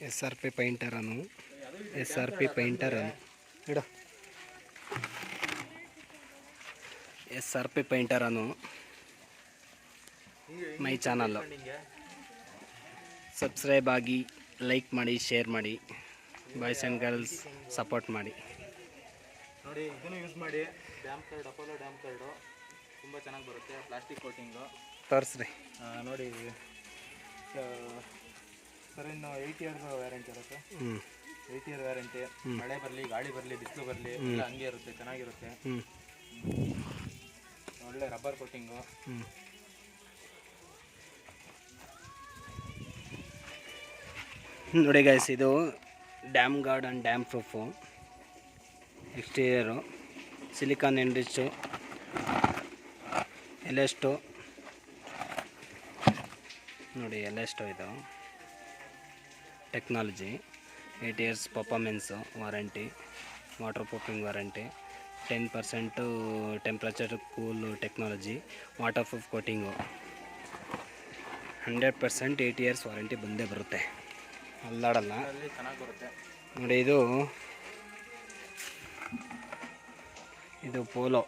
SRP painter ಅನು SRP painter ಅನು ಇಡು SRP ಪೇಂಟರ್ ಅನು ಮೈ ಚಾನಲ್ ಸಬ್ಸ್ಕ್ರೈಬ್ ಆಗಿ ಲೈಕ್ ಮಾಡಿ ಶೇರ್ ಮಾಡಿ ಬಾಯ್ಸ್ ಆ್ಯಂಡ್ ಗರ್ಲ್ಸ್ ಸಪೋರ್ಟ್ ಮಾಡಿ ನೋಡಿ. ಇದನ್ನು ಯೂಸ್ ಮಾಡಿ. Damp guard, Apollo damp guard ತುಂಬ ಚೆನ್ನಾಗಿ ಬರುತ್ತೆ. ಪ್ಲಾಸ್ಟಿಕ್ ಕೋಟಿಂಗು ತೋರಿಸ್ರಿ. ನೋಡಿ ಸರ್, ಇನ್ನು 8 ಇಯರ್ಸ್ ವ್ಯಾರಂಟಿ ಇರುತ್ತೆ. 8 ಇಯರ್ ವ್ಯಾರಂಟಿ. ಮಳೆ ಬರಲಿ, ಗಾಳಿ ಬರಲಿ, ಬಿಸಿಲು ಬರಲಿ ಎಲ್ಲ ಹಂಗೆ ಇರುತ್ತೆ, ಚೆನ್ನಾಗಿರುತ್ತೆ. ಒಳ್ಳೆ ರಬ್ಬರ್ ಕೋಟಿಂಗು. ನೋಡಿ ಗೈಸ್, ಇದು damp guard and damp proof exterior silicon enrich ಎಲ್ಲೆಷ್ಟು ನೋಡಿ, ಎಲ್ಲೆಷ್ಟು ಇದು technology. 8 years performance warranty, water proofing warranty, 10% temperature cool technology, water proof coating, 100% 8 years warranty ಬಂದೇ ಬರುತ್ತೆ, ಅಲ್ಲಾಡಲ್ಲ. ಚೆನ್ನಾಗಿ ಬರುತ್ತೆ ನೋಡಿ. ಇದು ಪೋಲೋ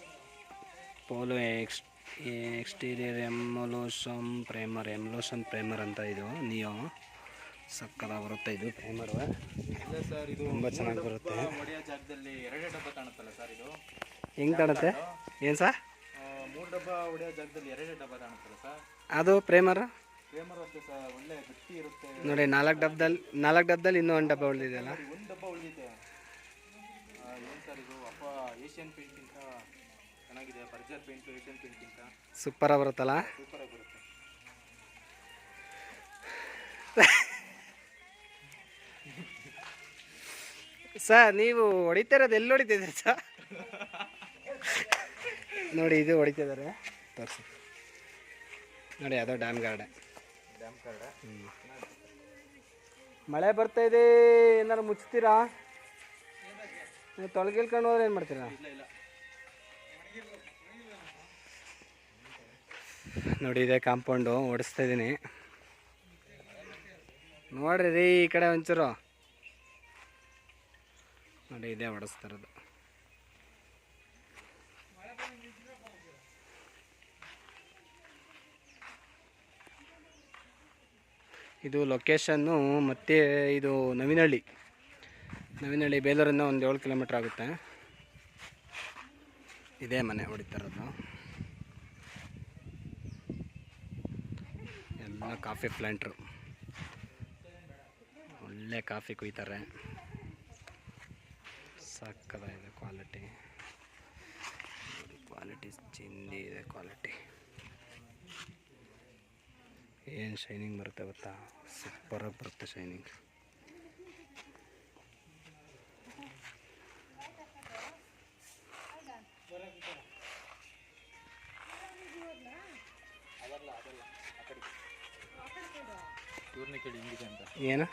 ಎಕ್ಸ್ಟೀರಿಯರ್ ಎಮ್ಲೋಷನ್ ಪ್ರೈಮರ್ ಅಂತ. ಇದು ನಿಯೋ ಸಕ್ಕದ ಬರುತ್ತೆ. ಇದು ಪ್ರೈಮರು ಸರ್, ಇದು ತುಂಬ ಚೆನ್ನಾಗಿ ಬರುತ್ತೆ. ಹೊಡೆಯೋ ಜಾಗದಲ್ಲಿ 2 ಡಬ್ಬ ಕಾಣುತ್ತಲ್ಲ ಸರ್, ಇದು ಹೆಂಗೆ ಕಾಣುತ್ತೆ? ಏನು ಸರ್? 3 ಡಬ್ಬ ಹೊಡೆಯೋ ಜಾಗದಲ್ಲಿ 2 ಡಬ್ಬ ಕಾಣುತ್ತಲ್ಲ ಸರ್, ಅದು ಪ್ರೈಮರ್ ಅಷ್ಟೇ ಸರ್. ಒಳ್ಳೆ ಗಟ್ಟಿ ಇರುತ್ತೆ ನೋಡಿ. 4 ಡಬ್ಬದಲ್ಲಿ ಇನ್ನೂ 1 ಡಬ್ಬ ಉಳಿದಿದೆಯಲ್ಲ. 1 ಡಬ್ಬ ಉಳಿದಿದೆ. ಏನು ಸರ್ ಇದು? ಏಷ್ಯನ್ ಪೇಂಟಿಂಗ್ ಚೆನ್ನಾಗಿದೆ. ಬರ್ಜರ್ ಪೇಂಟು ಏಷ್ಯನ್ ಪೇಂಟಿಂಗ್ ಸೂಪರಾಗಿ ಬರುತ್ತಲ್ಲ. ಸೂಪರಾಗಿ ಬರುತ್ತೆ ಸರ್. ನೀವು ಹೊಡಿತಿರೋದು ಎಲ್ಲಿ ಹೊಡಿತಿದ್ದೀರಿ ಸರ್? ನೋಡಿ, ಇದು ಹೊಡಿತಿದ್ದಾರೆ, ತೋರಿಸಿ ನೋಡಿ. ಅದು ಡ್ಯಾಮ್ ಗಾರ್ಡ್. ಮಳೆ ಬರ್ತಾ ಇದೆ, ಏನಾರು ಮುಚ್ತೀರಾ? ನೀವು ತೊಳಗಿಲ್ಕೊಂಡು ಹೋದ್ರೆ ಏನು ಮಾಡ್ತೀರಾ? ನೋಡಿ, ಇದೆ ಕಾಂಪೌಂಡು ಓಡಿಸ್ತಾ ಇದ್ದೀನಿ. ನೋಡ್ರಿ ರೀ, ಈ ಕಡೆ ಒಂಚೂರು ನೋಡಿ. ಇದೇ ಓಡಿಸ್ತಾ ಇರೋದು. ಇದು ಲೊಕೇಶನ್ನು ಮತ್ತೆ ಇದು ನವಿನಹಳ್ಳಿ ಬೇಲೂರಿಂದ ಒಂದು 7 ಕಿಲೋಮೀಟ್ರ್ ಆಗುತ್ತೆ. ಇದೇ ಮನೆ ಹೊಡಿತಾ ಇರೋದು. ಎಲ್ಲ ಕಾಫಿ ಪ್ಲ್ಯಾಂಟ್ರು, ಒಳ್ಳೆ ಕಾಫಿ ಕುಯ್ತಾರೆ. ಸಕ್ಕದಾಗಿದೆ ಕ್ವಾಲಿಟಿ ಚಿಂದಿ ಇದೆ ಕ್ವಾಲಿಟಿ. ಏನು ಶೈನಿಂಗ್ ಬರುತ್ತೆ ಗೊತ್ತಾ? ಸೂಪರಾಗಿ ಬರುತ್ತೆ ಶೈನಿಂಗ್. ಏನು?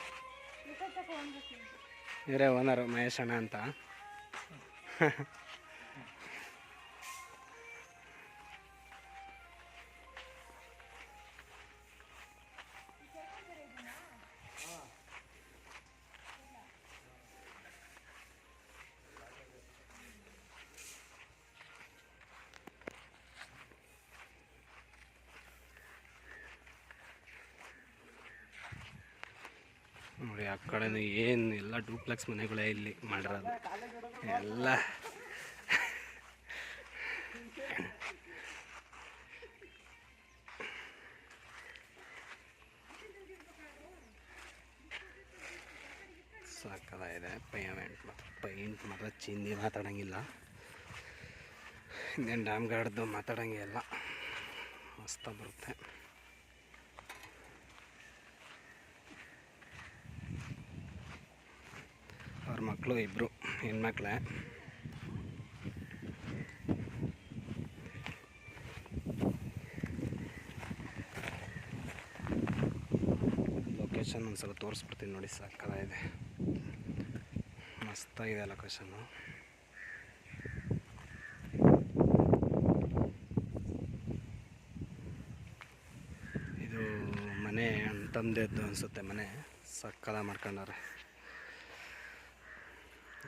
ಇವರೇ ಓನರು, ಮಹೇಶ್ ಅಣ್ಣ ಅಂತ. ನೋಡಿ, ಆ ಕಡೆ ಏನು ಎಲ್ಲ ಡೂಪ್ಲೆಕ್ಸ್ ಮನೆಗಳೇ ಇಲ್ಲಿ ಮಾಡಿರೋದು ಎಲ್ಲ. ಸಾಕದಾಗಿದೆ. ಪೈಂಟ್ ಮಾತ್ರ ಚಿಂದಿ ಮಾತಾಡೋಂಗಿಲ್ಲ. ಇನ್ನೇನು ಡ್ಯಾಮ್ ಗಾರ್ಡ್ದು ಮಾತಾಡೋಂಗೆ ಎಲ್ಲ ಮಸ್ತಾಗಿ ಬರುತ್ತೆ. ಅವ್ರ ಮಕ್ಕಳು ಇಬ್ಬರು ಹೆಣ್ಮಕ್ಳೇ. ಲೊಕೇಶನ್ ಒಂದ್ಸಲ ತೋರಿಸ್ಬಿಡ್ತೀನಿ ನೋಡಿ. ಸಾಕಾಗಿದೆ, ಮಸ್ತಾಗಿದೆ ಲೊಕೇಶನ್ನು. ಇದು ಮನೆ ಅಂತಂದೇದ್ದು ಅನಿಸುತ್ತೆ. ಮನೆ ಸಕ್ಕದ ಮಾಡ್ಕೊಂಡವ್ರೆ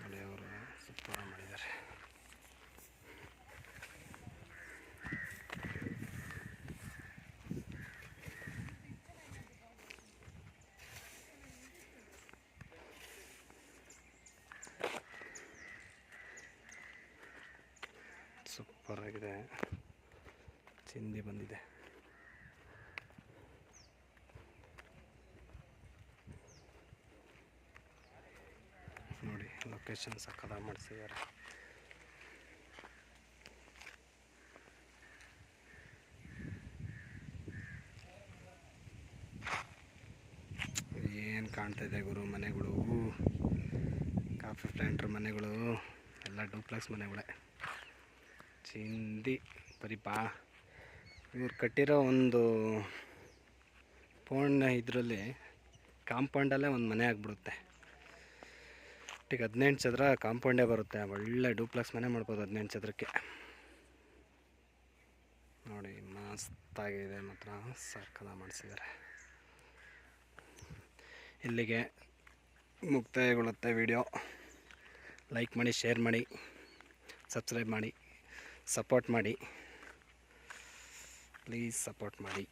ನೋಡಿ, ಅವರು ಸೂಪರ್ ಮಾಡಿದ್ದಾರೆ. ಸೂಪರ್ ಆಗಿದೆ, ಚಿಂದಿ ಬಂದಿದೆ. ನೋಡಿ ಲೊಕೇಶನ್ ಸಕ್ಕದಾಗಿ ಮಾಡಿಸಿದ್ದಾರೆ. ಏನು ಕಾಣ್ತಾಯಿದೆ ಗುರು ಮನೆಗಳು, ಕಾಫಿ ಪ್ಲ್ಯಾಂಟ್ರ್ ಮನೆಗಳು ಎಲ್ಲ ಡೂಪ್ಲೆಕ್ಸ್ ಮನೆಗಳೇ. ಚಿಂದಿ ಬರೀ ಇವ್ರು ಕಟ್ಟಿರೋ ಒಂದು ಇದರಲ್ಲಿ ಕಾಂಪೌಂಡಲ್ಲೇ ಒಂದು ಮನೆ ಆಗಿಬಿಡುತ್ತೆ. ಈಗ 18 ಚದರ ಕಾಂಪೌಂಡೇ ಬರುತ್ತೆ. ಒಳ್ಳೆ ಡೂಪ್ಲೆಕ್ಸ್ ಮನೆ ಮಾಡ್ಬೋದು 18 ಚದರಕ್ಕೆ. ನೋಡಿ ಮಸ್ತಾಗಿದೆ, ಮಾತ್ರ ಸಕ್ಕದ ಮಾಡಿಸಿದ್ದಾರೆ. ಇಲ್ಲಿಗೆ ಮುಕ್ತಾಯಗೊಳ್ಳುತ್ತೆ ವಿಡಿಯೋ. ಲೈಕ್ ಮಾಡಿ, ಶೇರ್ ಮಾಡಿ, ಸಬ್ಸ್ಕ್ರೈಬ್ ಮಾಡಿ, ಸಪೋರ್ಟ್ ಮಾಡಿ, ಪ್ಲೀಸ್ ಸಪೋರ್ಟ್ ಮಾಡಿ.